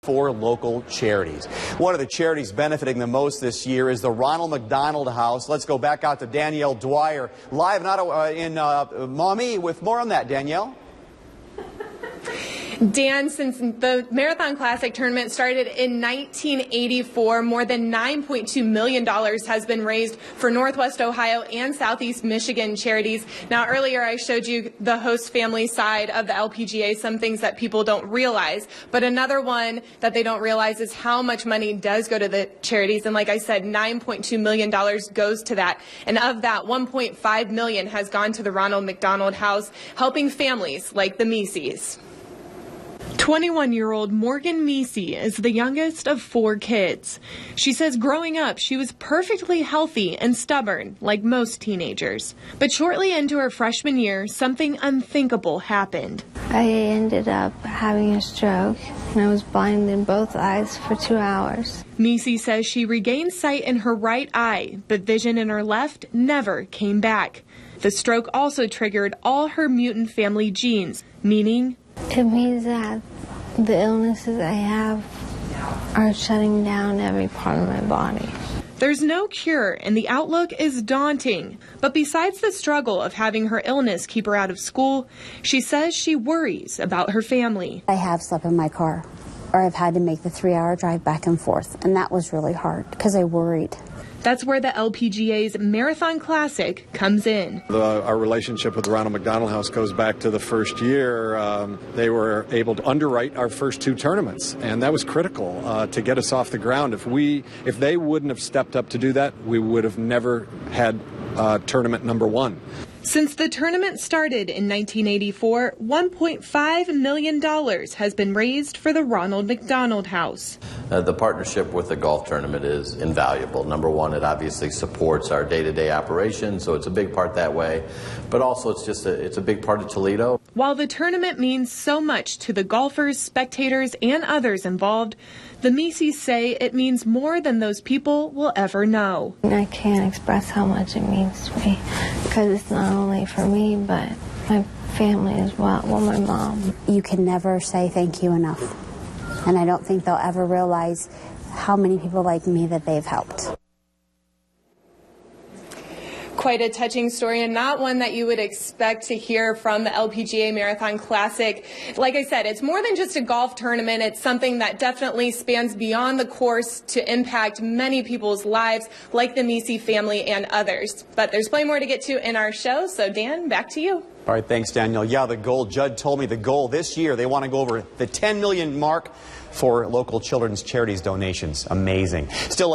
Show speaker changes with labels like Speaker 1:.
Speaker 1: for local charities. One of the charities benefiting the most this year is the Ronald McDonald House. Let's go back out to Danielle Dwyer, live in Maumee, with more on that. Danielle?
Speaker 2: Dan, since the Marathon Classic tournament started in 1984, more than $9.2 million has been raised for Northwest Ohio and Southeast Michigan charities. Now, earlier I showed you the host family side of the LPGA, some things that people don't realize. But another one that they don't realize is how much money does go to the charities. And like I said, $9.2 million goes to that. And of that, $1.5 million has gone to the Ronald McDonald House, helping families like the Meeseys. 21-year-old Morgan Meesey is the youngest of 4 kids. She says growing up, she was perfectly healthy and stubborn, like most teenagers. But shortly into her freshman year, something unthinkable happened.
Speaker 3: I ended up having a stroke, and I was blind in both eyes for 2 hours.
Speaker 2: Meesey says she regained sight in her right eye, but vision in her left never came back. The stroke also triggered all her mutant family genes, meaning
Speaker 3: it means that the illnesses I have are shutting down every part of my body.
Speaker 2: There's no cure, and the outlook is daunting. But besides the struggle of having her illness keep her out of school, she says she worries about her family.
Speaker 4: I have slept in my car, or I've had to make the 3-hour drive back and forth, and that was really hard because I worried.
Speaker 2: That's where the LPGA's Marathon Classic comes in.
Speaker 5: Our relationship with the Ronald McDonald House goes back to the first year. They were able to underwrite our first 2 tournaments, and that was critical to get us off the ground. If they wouldn't have stepped up to do that, we would have never had tournament number 1.
Speaker 2: Since the tournament started in 1984, $1.5 million has been raised for the Ronald McDonald House.
Speaker 6: The partnership with the golf tournament is invaluable. Number one, it obviously supports our day-to-day operations, so it's a big part that way. But also, it's a big part of Toledo.
Speaker 2: While the tournament means so much to the golfers, spectators, and others involved, the Meeseys say it means more than those people will ever know.
Speaker 3: I can't express how much it means to me, because it's not only for me, but my family as well, my mom.
Speaker 4: You can never say thank you enough, and I don't think they'll ever realize how many people like me that they've helped.
Speaker 2: Quite a touching story, and not one that you would expect to hear from the LPGA Marathon Classic. Like I said, it's more than just a golf tournament. It's something that definitely spans beyond the course to impact many people's lives, like the Meesey family and others. But there's plenty more to get to in our show, so Dan, back to you.
Speaker 1: All right, thanks, Danielle. Yeah, the goal, Judd told me the goal this year, they want to go over the 10 million mark for local children's charities donations. Amazing. Still